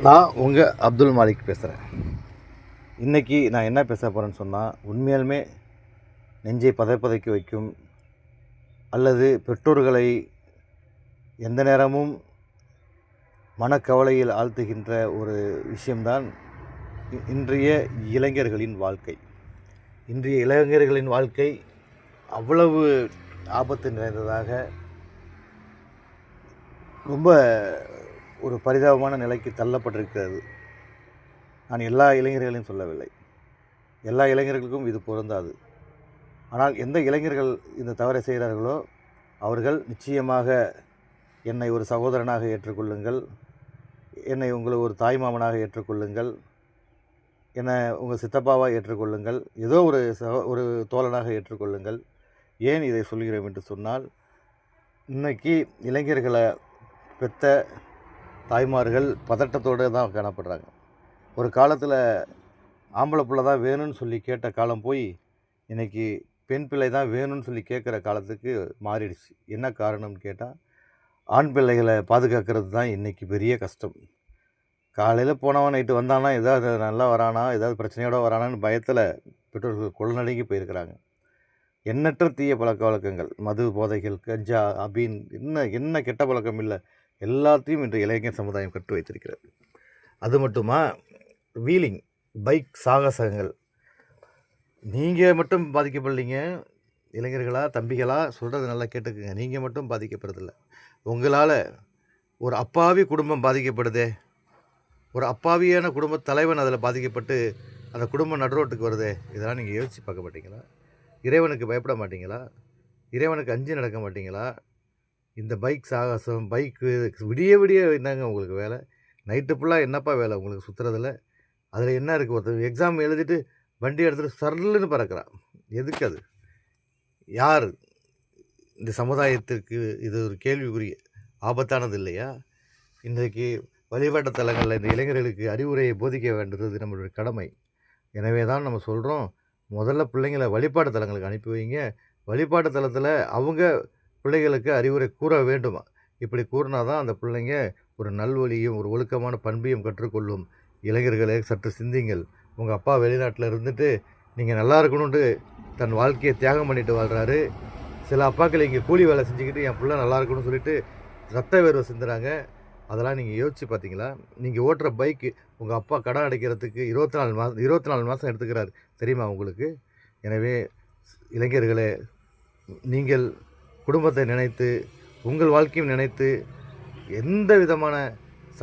நான் உங்கள் அப்துல் மாலிக் பேசுகிறேன். இன்றைக்கி நான் என்ன பேச போகிறேன்னு சொன்னால், உண்மையாலுமே நெஞ்சை பதைப்பதைக்க வைக்கும், அல்லது பெற்றோர்களை எந்த நேரமும் மனக்கவலையில் ஆழ்த்துகின்ற ஒரு விஷயம்தான் இன்றைய இளைஞர்களின் வாழ்க்கை. இன்றைய இளைஞர்களின் வாழ்க்கை அவ்வளவு ஆபத்து நிறைந்ததாக, ரொம்ப ஒரு பரிதாபமான நிலைக்கு தள்ளப்பட்டிருக்கிறது. நான் எல்லா இளைஞர்களையும் சொல்லவில்லை, எல்லா இளைஞர்களுக்கும் இது பொருந்தாது. ஆனால் எந்த இளைஞர்கள் இந்த தவறை செய்கிறார்களோ அவர்கள் நிச்சயமாக என்னை ஒரு சகோதரனாக ஏற்றுக்கொள்ளுங்கள், என்னை உங்களை ஒரு தாய்மாமனாக ஏற்றுக்கொள்ளுங்கள், என்னை உங்கள் சித்தப்பாவாக ஏற்றுக்கொள்ளுங்கள், ஏதோ ஒரு தோழனாக ஏற்றுக்கொள்ளுங்கள். ஏன் இதை சொல்கிறோம் என்று சொன்னால், இன்றைக்கி இளைஞர்களை பெற்ற தாய்மார்கள் பதட்டத்தோடு தான் காணப்படுறாங்க. ஒரு காலத்தில் ஆம்பளை பிள்ளை தான் வேணும்னு சொல்லி கேட்ட காலம் போய் இன்றைக்கி பெண் பிள்ளை தான் வேணும்னு சொல்லி கேட்குற காலத்துக்கு மாறிடுச்சு. என்ன காரணம்னு கேட்டால், ஆண் பிள்ளைகளை பாதுகாக்கிறது தான் இன்றைக்கி பெரிய கஷ்டம். காலையில் போனவன் நைட்டு வந்தானா, ஏதாவது நல்லா வரானா, ஏதாவது பிரச்சனையோடு வரானான்னு பயத்தில் பெற்றோர்கள் கொள்நடுங்கி போயிருக்கிறாங்க. எண்ணற்ற தீய பழக்க வழக்கங்கள், மது போதைகள், கஞ்சா, அபீன், என்ன கெட்ட பழக்கம் இல்லை, எல்லாத்தையும் இன்று இளைஞர் சமுதாயம் கற்று வைத்திருக்கிறது. அது மட்டுமா, வீலிங், பைக் சாகசங்கள். நீங்கள் மட்டும் பாதிக்கப்படலைங்க இளைஞர்களா, தம்பிகளா, சொல்கிறது நல்லா கேட்டுக்குங்க. நீங்கள் மட்டும் பாதிக்கப்படுறதில்ல, உங்களால் ஒரு அப்பாவி குடும்பம் பாதிக்கப்படுதே, ஒரு அப்பாவியான குடும்ப தலைவன் அதில் பாதிக்கப்பட்டு அந்த குடும்பம் நடுரோட்டுக்கு வருதே, இதெல்லாம் நீங்கள் யோசித்து பார்க்க மாட்டீங்களா? இறைவனுக்கு பயப்பட மாட்டீங்களா? இறைவனுக்கு அஞ்சு நடக்க மாட்டீங்களா? இந்த பைக் சாகசம், பைக்கு, விடிய விடிய என்னங்க உங்களுக்கு வேலை? நைட்டு ஃபுல்லாக என்னப்பா வேலை உங்களுக்கு சுற்றுறதில்ல? அதில் என்ன இருக்குது? ஒருத்தர் எக்ஸாம் எழுதிட்டு வண்டி எடுத்துகிட்டு சர்லுன்னு பறக்கிறான். எதுக்கு அது? யார்? இந்த சமுதாயத்திற்கு இது ஒரு கேள்விக்குரிய ஆபத்தானது இல்லையா? இன்றைக்கு வழிபாட்டு தலங்களில் இந்த இளைஞர்களுக்கு அறிவுரையை போதிக்க வேண்டியது நம்மளுடைய கடமை. எனவே தான் நம்ம சொல்கிறோம், முதல்ல பிள்ளைங்களை வழிபாட்டு தலங்களுக்கு அனுப்பி வைங்க. வழிபாட்டு தலத்தில் அவங்க பிள்ளைகளுக்கு அறிவுரை கூற வேண்டுமா? இப்படி கூறினா தான் அந்த பிள்ளைங்க ஒரு நல்வழியும் ஒரு ஒழுக்கமான பண்பையும் கற்றுக்கொள்ளும். இளைஞர்களே, சற்று சிந்திங்கள். உங்கள் அப்பா வெளிநாட்டில் இருந்துட்டு நீங்கள் நல்லா இருக்கணுன்ட்டு தன் வாழ்க்கையை தியாகம் பண்ணிட்டு வாழ்கிறாரு. சில அப்பாக்கள் இங்கே கூலி வேலை செஞ்சுக்கிட்டு என் பிள்ளை நல்லா இருக்கணும்னு சொல்லிட்டு ரத்த வேர்வை சிந்துறாங்க. அதெல்லாம் நீங்கள் யோசித்து பார்த்தீங்களா? நீங்கள் ஓட்டுற பைக்கு உங்கள் அப்பா கடன் அடைக்கிறதுக்கு 24 மாதம் எடுத்துக்கிறார் தெரியுமா உங்களுக்கு? எனவே இளைஞர்களே, நீங்கள் குடும்பத்தை நினைத்து, உங்கள் வாழ்க்கையும் நினைத்து, எந்த விதமான